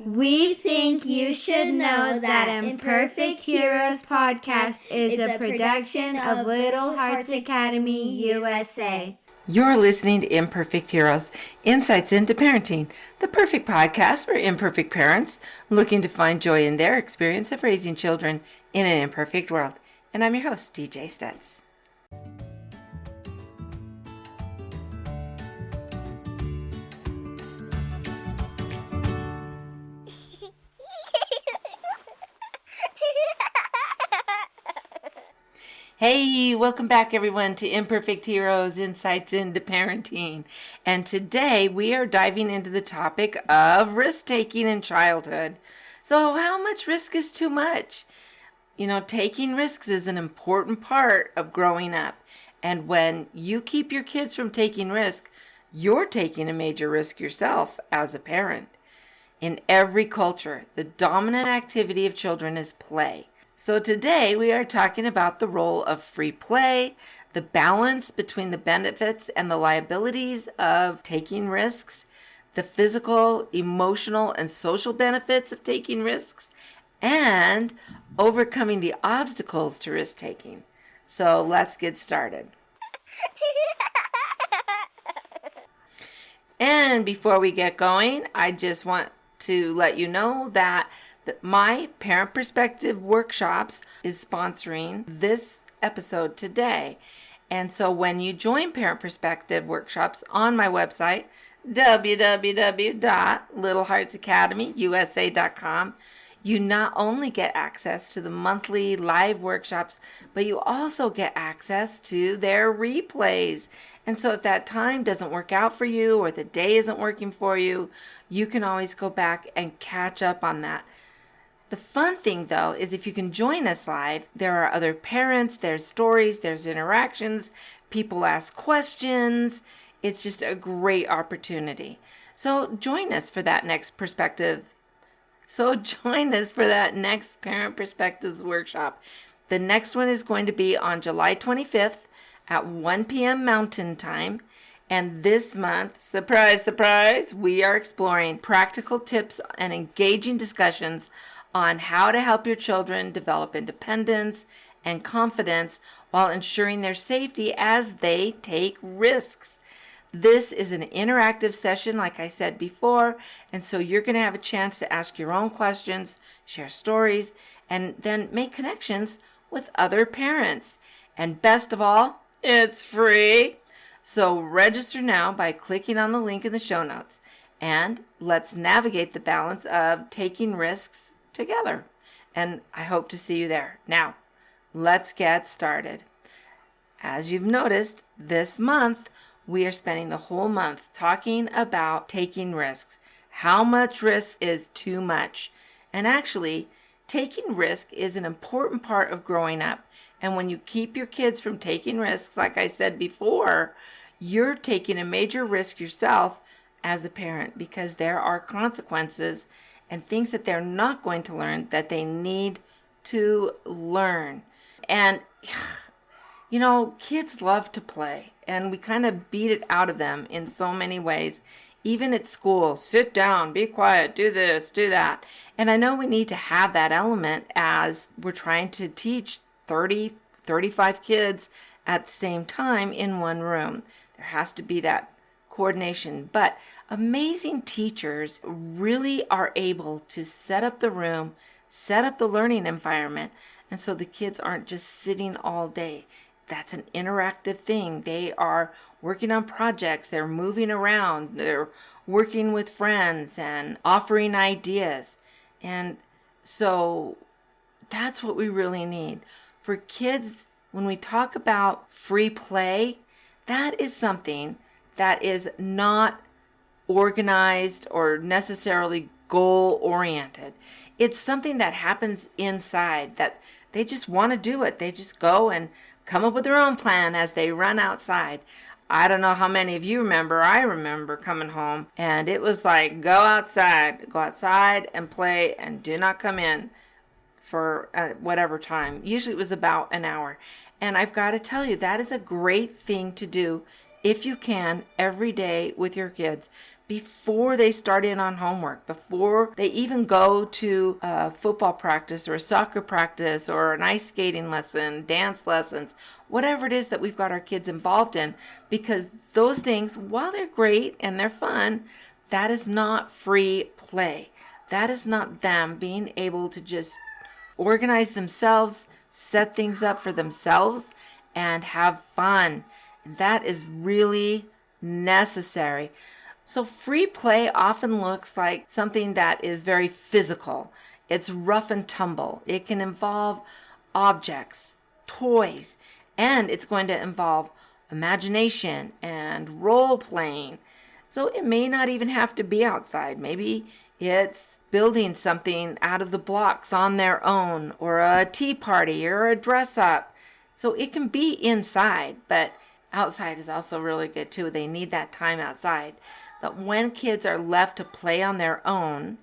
We think you should know that Imperfect Heroes podcast is a production of Little Hearts Academy USA. You're listening to Imperfect Heroes, Insights into Parenting, the perfect podcast for imperfect parents looking to find joy in their experience of raising children in an imperfect world. And I'm your host, DJ Stutz. Hey, welcome back everyone to Imperfect Heroes, Insights into Parenting. And today we are diving into the topic of risk-taking in childhood. So how much risk is too much? You know, taking risks is an important part of growing up. And when you keep your kids from taking risk, you're taking a major risk yourself as a parent. In every culture, the dominant activity of children is play. So today we are talking about the role of free play, the balance between the benefits and the liabilities of taking risks, the physical, emotional, and social benefits of taking risks, and overcoming the obstacles to risk-taking. So let's get started. And before we get going, I just want to let you know that my Parent Perspective Workshops is sponsoring this episode today. And so when you join Parent Perspective Workshops on my website, www.littleheartsacademyusa.com, you not only get access to the monthly live workshops, but you also get access to their replays. And so if that time doesn't work out for you or the day isn't working for you, you can always go back and catch up on that. The fun thing, though, is if you can join us live, there are other parents, there's stories, there's interactions, people ask questions. It's just a great opportunity. So join us for that next Parent Perspectives Workshop. The next one is going to be on July 25th at 1 p.m. Mountain Time. And this month, surprise, surprise, we are exploring practical tips and engaging discussions on how to help your children develop independence and confidence while ensuring their safety as they take risks. This is an interactive session, like I said before, and so you're going to have a chance to ask your own questions, share stories, and then make connections with other parents. And best of all, it's free. So register now by clicking on the link in the show notes, and let's navigate the balance of taking risks together. And I hope to see you there. Now, let's get started. As you've noticed, this month, we are spending the whole month talking about taking risks. How much risk is too much? And actually, taking risk is an important part of growing up. And when you keep your kids from taking risks, like I said before, you're taking a major risk yourself as a parent because there are consequences and things that they're not going to learn that they need to learn. And, you know, kids love to play, and we kind of beat it out of them in so many ways. Even at school, sit down, be quiet, do this, do that. And I know we need to have that element as we're trying to teach 30, 35 kids at the same time in one room. There has to be that coordination, but amazing teachers really are able to set up the room, set up the learning environment, and so the kids aren't just sitting all day. That's an interactive thing. They are working on projects, they're moving around, they're working with friends and offering ideas. And so that's what we really need. For kids, when we talk about free play, that is something that is not organized or necessarily goal-oriented. It's something that happens inside, that they just want to do it. They just go and come up with their own plan as they run outside. I don't know how many of you remember. I remember coming home, and it was like, go outside and play, and do not come in for whatever time. Usually it was about an hour. And I've got to tell you, that is a great thing to do if you can every day with your kids, before they start in on homework, before they even go to a football practice or a soccer practice or an ice skating lesson, dance lessons, whatever it is that we've got our kids involved in, because those things, while they're great and they're fun, that is not free play. That is not them being able to just organize themselves, set things up for themselves, and have fun. That is really necessary. So free play often looks like something that is very physical. It's rough and tumble. It can involve objects, toys, and it's going to involve imagination and role playing. So it may not even have to be outside. Maybe it's building something out of the blocks on their own, or a tea party or a dress up. So it can be inside, but outside is also really good too. They need that time outside. But when kids are left to play on their own,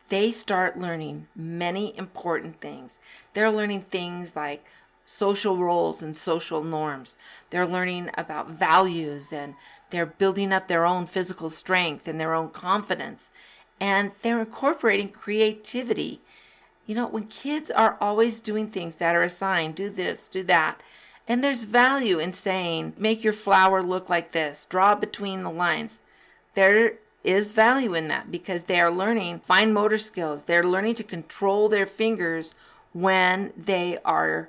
they start learning many important things. They're learning things like social roles and social norms. They're learning about values, and they're building up their own physical strength and their own confidence. And they're incorporating creativity. You know, when kids are always doing things that are assigned, do this, do that, and there's value in saying, make your flower look like this, draw between the lines. There is value in that because they are learning fine motor skills. They're learning to control their fingers when they are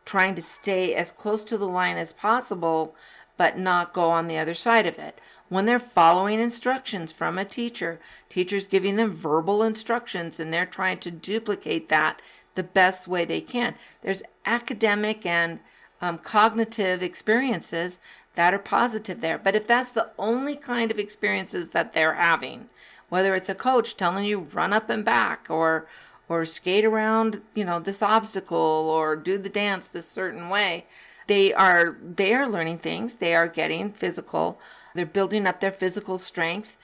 trying to stay as close to the line as possible, but not go on the other side of it. When they're following instructions from a teacher's giving them verbal instructions, and they're trying to duplicate that the best way they can. There's academic and cognitive experiences that are positive there. But if that's the only kind of experiences that they're having, whether it's a coach telling you run up and back, or skate around, this obstacle, or do the dance this certain way, they are learning things. They are getting physical. They're building up their physical strength,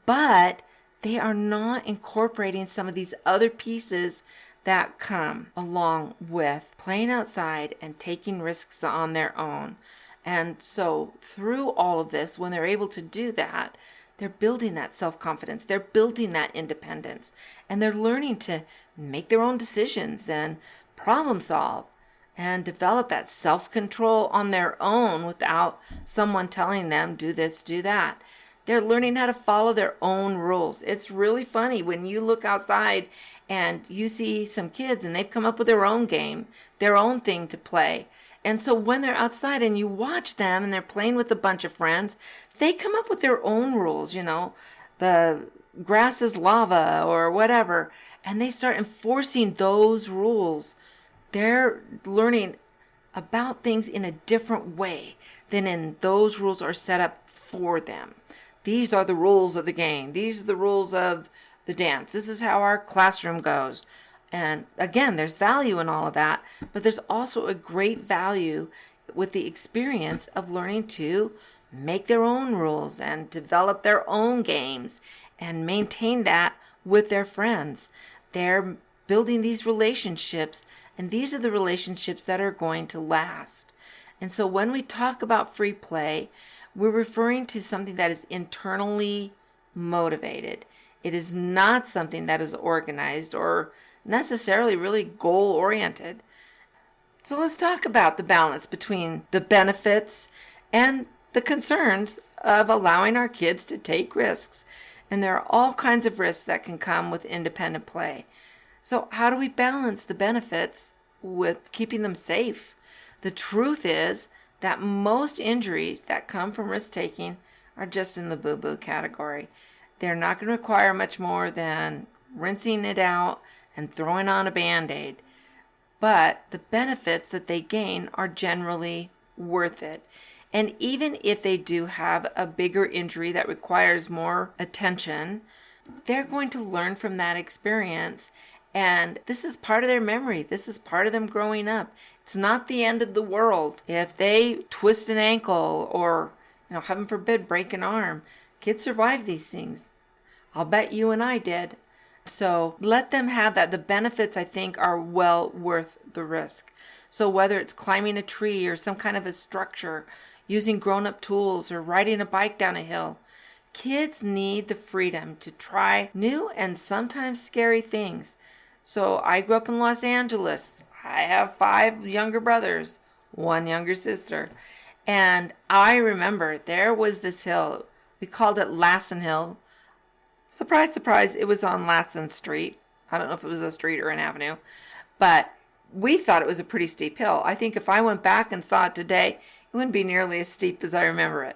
but they are not incorporating some of these other pieces that come along with playing outside and taking risks on their own. And so through all of this, when they're able to do that, they're building that self-confidence. They're building that independence. And they're learning to make their own decisions and problem solve and develop that self-control on their own without someone telling them, do this, do that. They're learning how to follow their own rules. It's really funny when you look outside and you see some kids and they've come up with their own game, their own thing to play. And so when they're outside and you watch them and they're playing with a bunch of friends, they come up with their own rules, the grass is lava or whatever, and they start enforcing those rules. They're learning about things in a different way than in those rules are set up for them. These are the rules of the game. These are the rules of the dance. This is how our classroom goes. And again, there's value in all of that, but there's also a great value with the experience of learning to make their own rules and develop their own games and maintain that with their friends. They're building these relationships, and these are the relationships that are going to last. And so when we talk about free play, we're referring to something that is internally motivated. It is not something that is organized or necessarily really goal-oriented. So let's talk about the balance between the benefits and the concerns of allowing our kids to take risks. And there are all kinds of risks that can come with independent play. So how do we balance the benefits with keeping them safe? The truth is that most injuries that come from risk-taking are just in the boo-boo category. They're not going to require much more than rinsing it out and throwing on a Band-Aid. But the benefits that they gain are generally worth it. And even if they do have a bigger injury that requires more attention, they're going to learn from that experience. And this is part of their memory. This is part of them growing up. It's not the end of the world. If they twist an ankle or, heaven forbid, break an arm, kids survive these things. I'll bet you and I did. So let them have that. The benefits, I think, are well worth the risk. So whether it's climbing a tree or some kind of a structure, using grown-up tools or riding a bike down a hill, Kids need the freedom to try new and sometimes scary things. So I grew up in Los Angeles. I have 5 younger brothers, 1 younger sister. And I remember there was this hill. We called it Lassen Hill. Surprise, surprise, it was on Lassen Street. I don't know if it was a street or an avenue. But we thought it was a pretty steep hill. I think if I went back and saw it today, it wouldn't be nearly as steep as I remember it.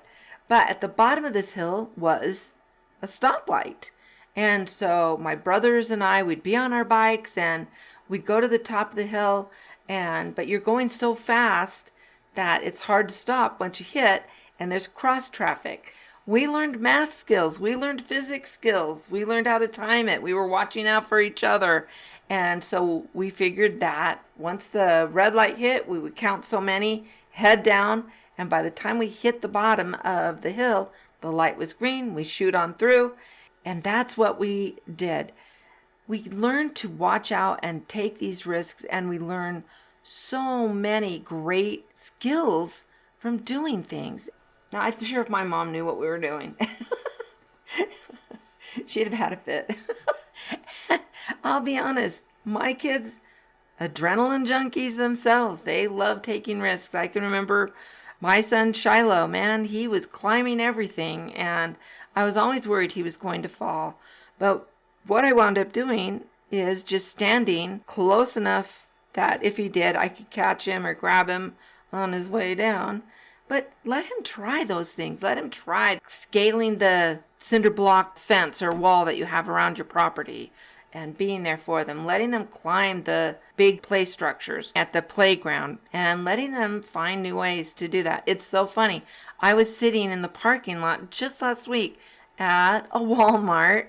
But at the bottom of this hill was a stoplight. And so my brothers and I, we'd be on our bikes and we'd go to the top of the hill. But you're going so fast that it's hard to stop once you hit, and there's cross traffic. We learned math skills. We learned physics skills. We learned how to time it. We were watching out for each other. And so we figured that once the red light hit, we would count so many, head down, and by the time we hit the bottom of the hill, the light was green. We shoot on through, and that's what we did. We learned to watch out and take these risks, and we learn so many great skills from doing things. Now, I'm sure if my mom knew what we were doing, she'd have had a fit. I'll be honest, my kids, adrenaline junkies themselves, they love taking risks. I can remember my son Shiloh, man, he was climbing everything, and I was always worried he was going to fall. But what I wound up doing is just standing close enough that if he did, I could catch him or grab him on his way down. But let him try those things. Let him try scaling the cinder block fence or wall that you have around your property and being there for them, letting them climb the big play structures at the playground and letting them find new ways to do that. It's so funny. I was sitting in the parking lot just last week at a Walmart,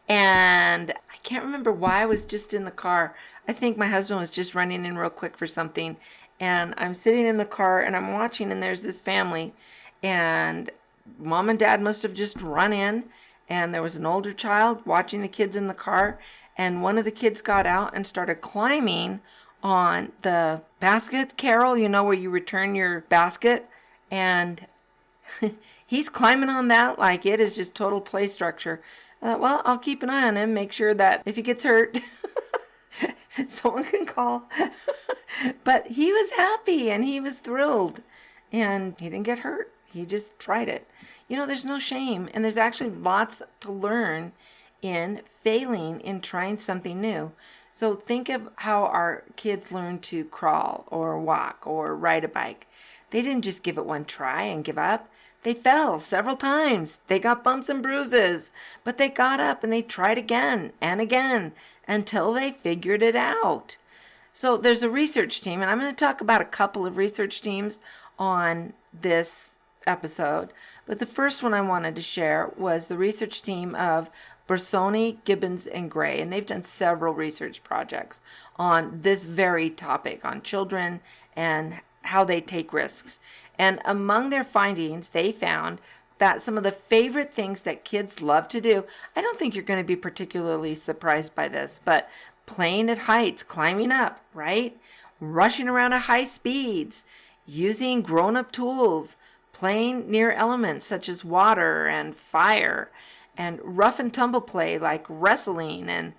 and I can't remember why. I was just in the car. I think my husband was just running in real quick for something, and I'm sitting in the car and I'm watching, and there's this family, and mom and dad must have just run in, and there was an older child watching the kids in the car, and one of the kids got out and started climbing on the basket carol, you know, where you return your basket, and he's climbing on that like it is just total play structure. Well, I'll keep an eye on him, make sure that if he gets hurt, someone can call. But he was happy and he was thrilled, and he didn't get hurt. He just tried it. You know, there's no shame, and there's actually lots to learn in failing in trying something new. So think of how our kids learn to crawl or walk or ride a bike. They didn't just give it one try and give up. They fell several times. They got bumps and bruises, but they got up and they tried again and again until they figured it out. So there's a research team, and I'm going to talk about a couple of research teams on this episode. But the first one I wanted to share was the research team of Bersoni, Gibbons, and Gray, and they've done several research projects on this very topic, on children and how they take risks. And among their findings, they found that some of the favorite things that kids love to do, I don't think you're going to be particularly surprised by this, but playing at heights, climbing up, right? Rushing around at high speeds, using grown-up tools, playing near elements such as water and fire, and rough and tumble play like wrestling, and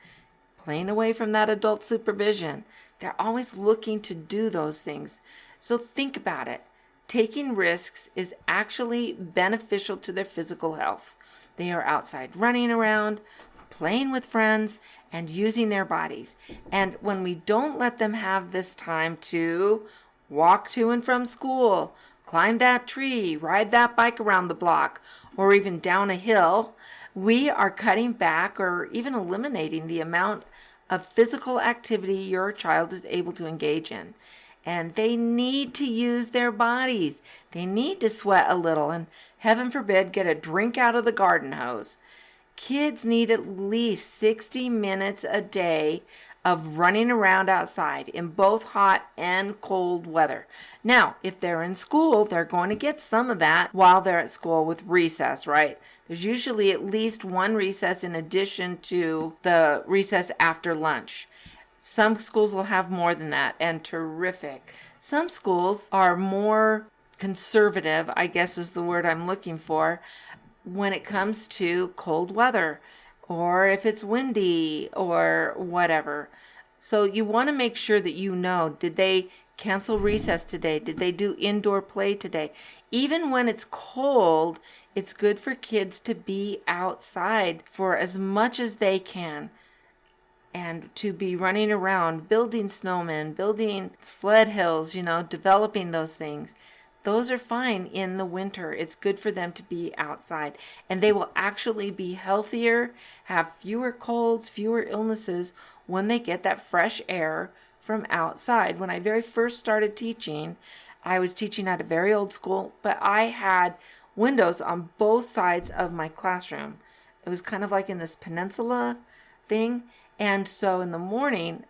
playing away from that adult supervision. They're always looking to do those things. So think about it. Taking risks is actually beneficial to their physical health. They are outside running around, playing with friends, and using their bodies. And when we don't let them have this time to walk to and from school, climb that tree, ride that bike around the block, or even down a hill, we are cutting back or even eliminating the amount of physical activity your child is able to engage in. And they need to use their bodies. They need to sweat a little and, heaven forbid, get a drink out of the garden hose. Kids need at least 60 minutes a day of running around outside in both hot and cold weather. Now, if they're in school, they're going to get some of that while they're at school with recess, right? There's usually at least one recess in addition to the recess after lunch. Some schools will have more than that, and terrific. Some schools are more conservative, I guess is the word I'm looking for, when it comes to cold weather or if it's windy or whatever. So you want to make sure that you know, did they cancel recess today? Did they do indoor play today? Even when it's cold, it's good for kids to be outside for as much as they can and to be running around, building snowmen, building sled hills, developing those things. Those are fine in the winter. It's good for them to be outside. And they will actually be healthier, have fewer colds, fewer illnesses when they get that fresh air from outside. When I very first started teaching, I was teaching at a very old school, but I had windows on both sides of my classroom. It was kind of like in this peninsula thing. And so in the morning,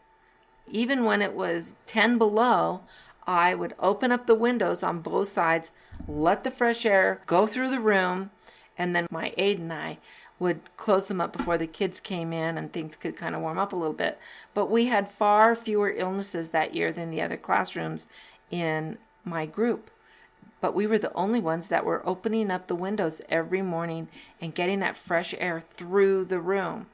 even when it was 10 below, I would open up the windows on both sides, let the fresh air go through the room, and then my aide and I would close them up before the kids came in and things could kind of warm up a little bit. But we had far fewer illnesses that year than the other classrooms in my group. But we were the only ones that were opening up the windows every morning and getting that fresh air through the room.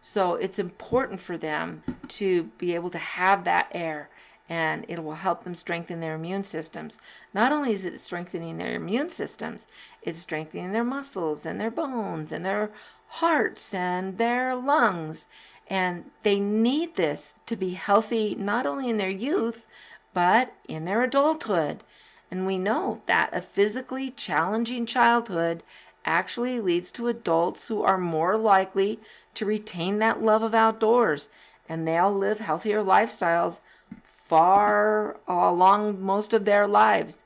So it's important for them to be able to have that air, and it will help them strengthen their immune systems. Not only is it strengthening their immune systems, it's strengthening their muscles and their bones and their hearts and their lungs. And they need this to be healthy, not only in their youth, but in their adulthood. And we know that a physically challenging childhood actually leads to adults who are more likely to retain that love of outdoors, and they'll live healthier lifestyles far along most of their lives.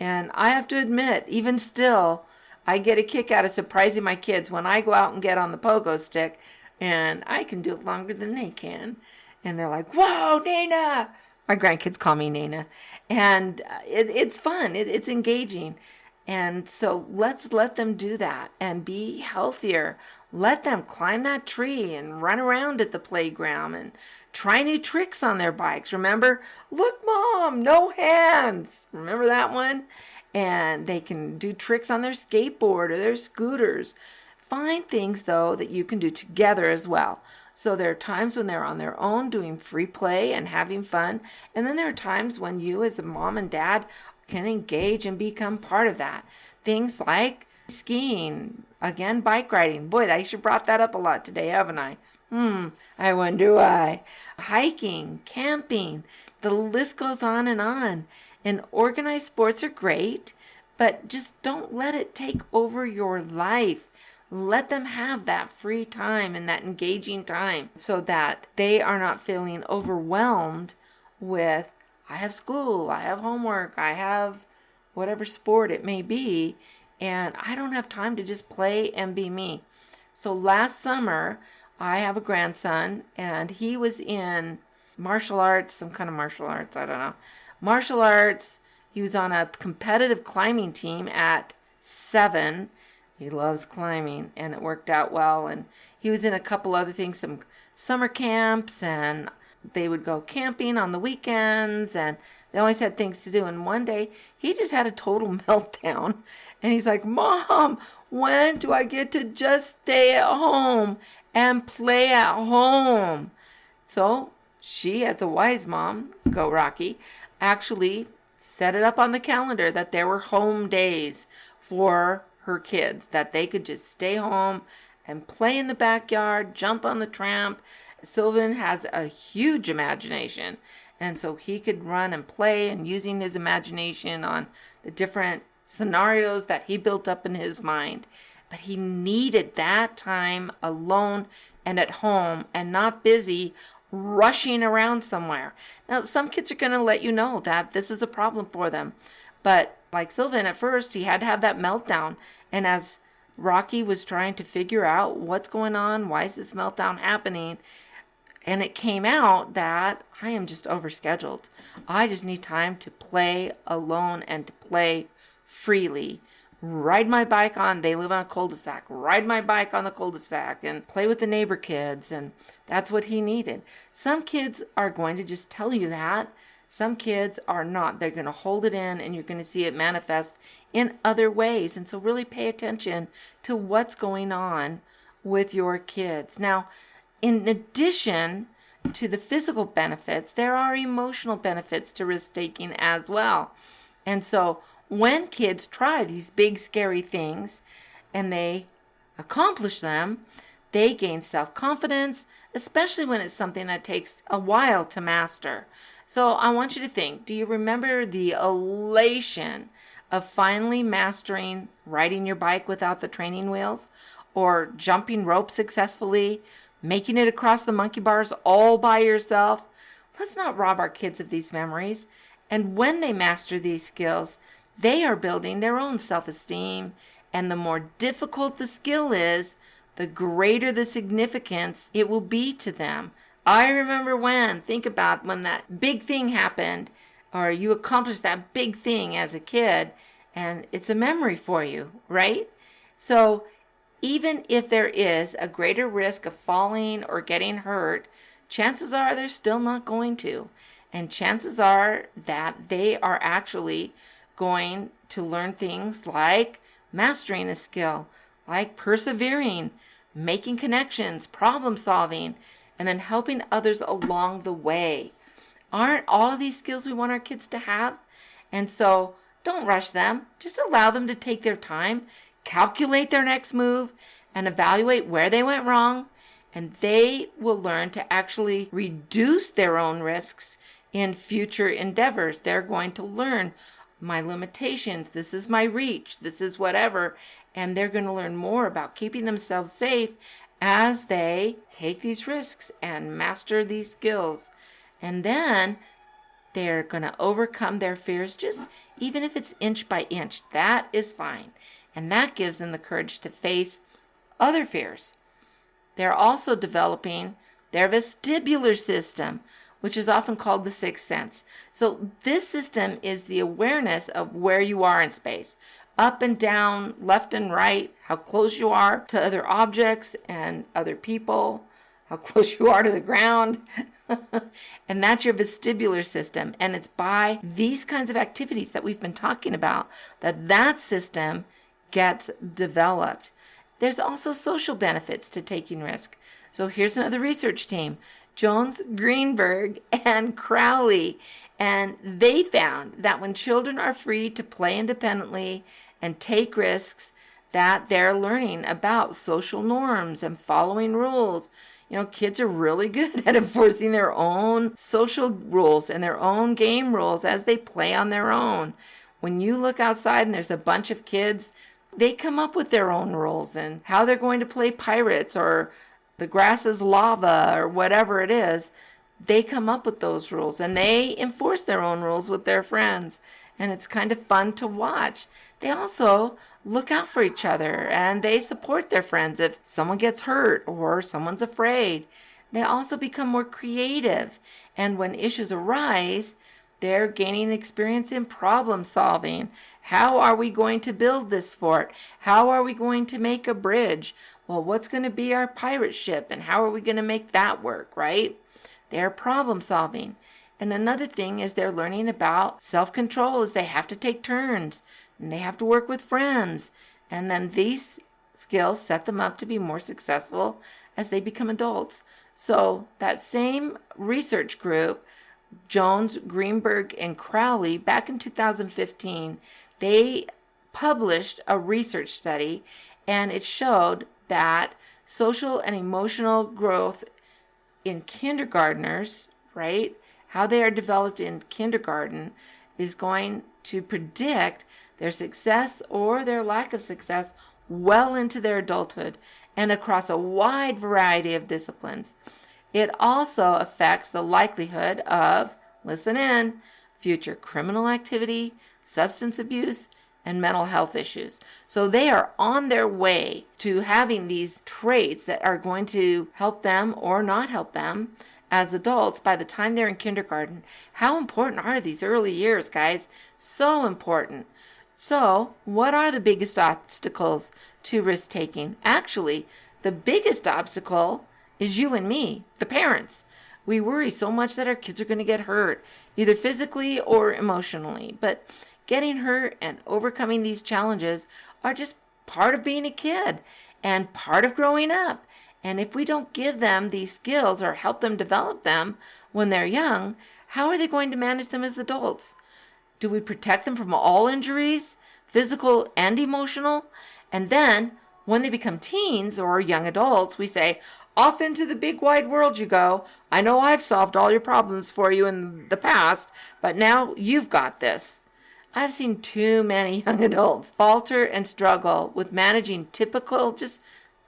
And I have to admit, even still, I get a kick out of surprising my kids when I go out and get on the pogo stick, and I can do it longer than they can. And they're like, "Whoa, Nana!" My grandkids call me Nana. And it's fun. It's engaging. And so let's let them do that and be healthier. Let them climb that tree and run around at the playground and try new tricks on their bikes. Remember, look, Mom, no hands. Remember that one? And they can do tricks on their skateboard or their scooters. Find things, though, that you can do together as well. So there are times when they're on their own doing free play and having fun. And then there are times when you as a mom and dad can engage and become part of that. Things like skiing, again, bike riding. Boy, I should have brought that up a lot today, haven't I? I wonder why. Hiking, camping, the list goes on. And organized sports are great, but just don't let it take over your life. Let them have that free time and that engaging time so that they are not feeling overwhelmed with, I have school, I have homework, I have whatever sport it may be, and I don't have time to just play and be me. So last summer, I have a grandson, and he was in martial arts, some kind of martial arts, I don't know. Martial arts, he was on a competitive climbing team at 7. He loves climbing, and it worked out well. And he was in a couple other things, some summer camps, and they would go camping on the weekends, and they always had things to do. And one day, he just had a total meltdown. And he's like, "Mom, when do I get to just stay at home and play at home?" So she, as a wise mom, go Rocky, actually set it up on the calendar that there were home days for her kids, that they could just stay home and play in the backyard, jump on the tramp. Sylvan has a huge imagination, and so he could run and play, and using his imagination on the different scenarios that he built up in his mind. But he needed that time alone and at home and not busy rushing around somewhere. Now, some kids are going to let you know that this is a problem for them. But like Sylvan, at first, he had to have that meltdown. And as Rocky was trying to figure out what's going on, why is this meltdown happening, and it came out that I am just overscheduled. I just need time to play alone and to play freely. Ride my bike on, they live on a cul-de-sac, ride my bike on the cul-de-sac and play with the neighbor kids. And that's what he needed. Some kids are going to just tell you that Some kids are not. They're going to hold it in, and you're going to see it manifest in other ways. And so really pay attention to what's going on with your kids. Now, in addition to the physical benefits, there are emotional benefits to risk-taking as well. And so when kids try these big, scary things and they accomplish them, they gain self-confidence, especially when it's something that takes a while to master. So I want you to think, do you remember the elation of finally mastering riding your bike without the training wheels, or jumping rope successfully, making it across the monkey bars all by yourself? Let's not rob our kids of these memories. And when they master these skills, they are building their own self-esteem. And the more difficult the skill is, the greater the significance it will be to them. I remember think about when that big thing happened, or you accomplished that big thing as a kid, and it's a memory for you, right? So even if there is a greater risk of falling or getting hurt, chances are they're still not going to. And chances are that they are actually going to learn things like mastering a skill, like persevering, making connections, problem solving, and then helping others along the way. Aren't all of these skills we want our kids to have? And so don't rush them. Just allow them to take their time, calculate their next move, and evaluate where they went wrong. And they will learn to actually reduce their own risks in future endeavors. They're going to learn my limitations. This is my reach. This is whatever. And they're going to learn more about keeping themselves safe as they take these risks and master these skills. And then they're going to overcome their fears, just even if it's inch by inch. That is fine. And that gives them the courage to face other fears. They're also developing their vestibular system, which is often called the sixth sense. So this system is the awareness of where you are in space, up and down, left and right, how close you are to other objects and other people, how close you are to the ground. And that's your vestibular system. And it's by these kinds of activities that we've been talking about that system gets developed. There's also social benefits to taking risk. So here's another research team, Jones, Greenberg, and Crowley. And they found that when children are free to play independently and take risks, that they're learning about social norms and following rules. You know, kids are really good at enforcing their own social rules and their own game rules as they play on their own. When you look outside and there's a bunch of kids, they come up with their own rules and how they're going to play pirates or the grass is lava or whatever it is. They come up with those rules and they enforce their own rules with their friends. And it's kind of fun to watch. They also look out for each other and they support their friends if someone gets hurt or someone's afraid. They also become more creative. And when issues arise, they're gaining experience in problem solving. How are we going to build this fort? How are we going to make a bridge? Well, what's going to be our pirate ship and how are we going to make that work, right? They're problem solving. And another thing is they're learning about self-control as they have to take turns and they have to work with friends. And then these skills set them up to be more successful as they become adults. So that same research group, Jones, Greenberg, and Crowley, back in 2015, they published a research study, and it showed that social and emotional growth in kindergartners, right, how they are developed in kindergarten, is going to predict their success or their lack of success well into their adulthood and across a wide variety of disciplines. It also affects the likelihood of, listen in, future criminal activity, substance abuse, and mental health issues. So they are on their way to having these traits that are going to help them or not help them as adults by the time they're in kindergarten. How important are these early years, guys? So important. So what are the biggest obstacles to risk-taking? Actually, the biggest obstacle is you and me, the parents. We worry so much that our kids are going to get hurt, either physically or emotionally. But getting hurt and overcoming these challenges are just part of being a kid and part of growing up. And if we don't give them these skills or help them develop them when they're young, how are they going to manage them as adults? Do we protect them from all injuries, physical and emotional? And then when they become teens or young adults, we say, off into the big wide world you go. I know I've solved all your problems for you in the past, but now you've got this. I've seen too many young adults falter and struggle with managing typical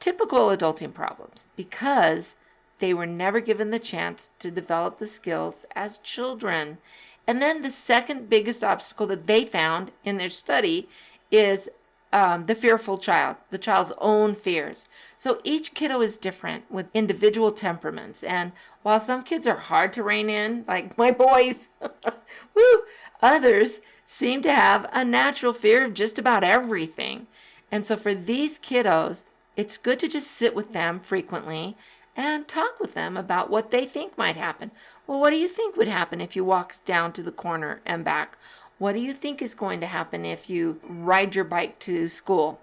adulting problems because they were never given the chance to develop the skills as children. And then the second biggest obstacle that they found in their study is the fearful child, the child's own fears. So each kiddo is different with individual temperaments. And while some kids are hard to rein in, like my boys, woo, others seem to have a natural fear of just about everything. And so for these kiddos, it's good to just sit with them frequently and talk with them about what they think might happen. Well, what do you think would happen if you walked down to the corner and back? What do you think is going to happen if you ride your bike to school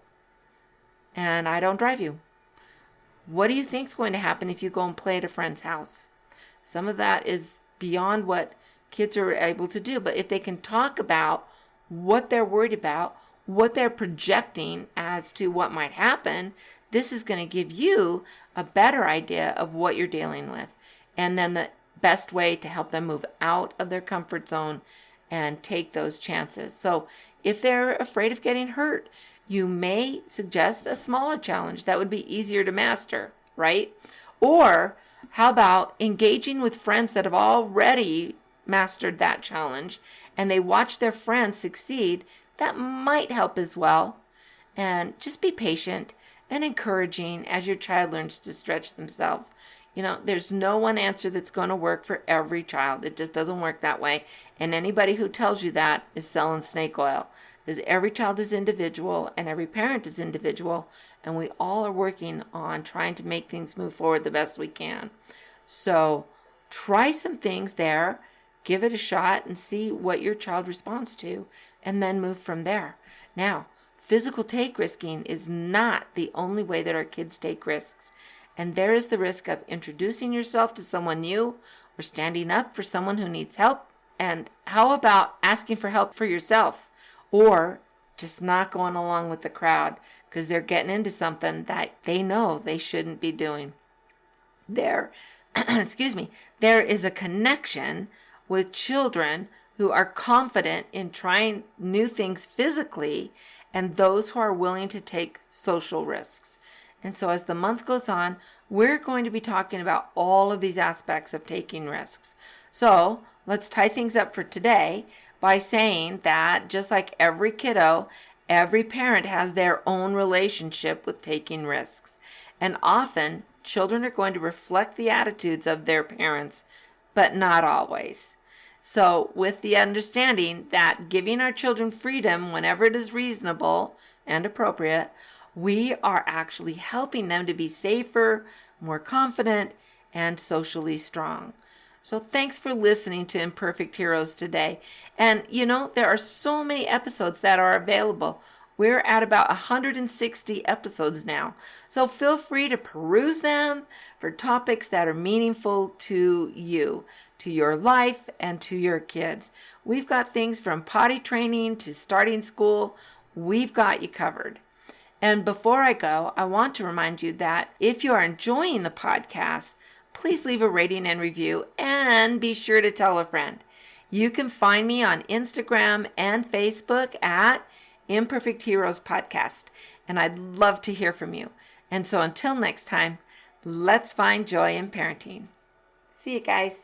and I don't drive you? What do you think is going to happen if you go and play at a friend's house? Some of that is beyond what kids are able to do, but if they can talk about what they're worried about, what they're projecting as to what might happen, this is going to give you a better idea of what you're dealing with. And then the best way to help them move out of their comfort zone and take those chances. So if they're afraid of getting hurt, you may suggest a smaller challenge that would be easier to master, right? Or how about engaging with friends that have already mastered that challenge and they watch their friends succeed? That might help as well. And just be patient and encouraging as your child learns to stretch themselves. You know, there's no one answer that's going to work for every child. It just doesn't work that way. And anybody who tells you that is selling snake oil, because every child is individual and every parent is individual, and we all are working on trying to make things move forward the best we can. So try some things there, give it a shot and see what your child responds to, and then move from there. Now, physical take risking is not the only way that our kids take risks. And there is the risk of introducing yourself to someone new or standing up for someone who needs help. And how about asking for help for yourself or just not going along with the crowd because they're getting into something that they know they shouldn't be doing? There is a connection with children who are confident in trying new things physically and those who are willing to take social risks. And so as the month goes on, we're going to be talking about all of these aspects of taking risks. So let's tie things up for today by saying that just like every kiddo, every parent has their own relationship with taking risks. And often children are going to reflect the attitudes of their parents, but not always. So with the understanding that giving our children freedom whenever it is reasonable and appropriate, we are actually helping them to be safer, more confident, and socially strong. So thanks for listening to Imperfect Heroes today. And you know, there are so many episodes that are available. We're at about 160 episodes now. So feel free to peruse them for topics that are meaningful to you, to your life, and to your kids. We've got things from potty training to starting school. We've got you covered. And before I go, I want to remind you that if you are enjoying the podcast, please leave a rating and review and be sure to tell a friend. You can find me on Instagram and Facebook at Imperfect Heroes Podcast, and I'd love to hear from you. And so until next time, let's find joy in parenting. See you guys.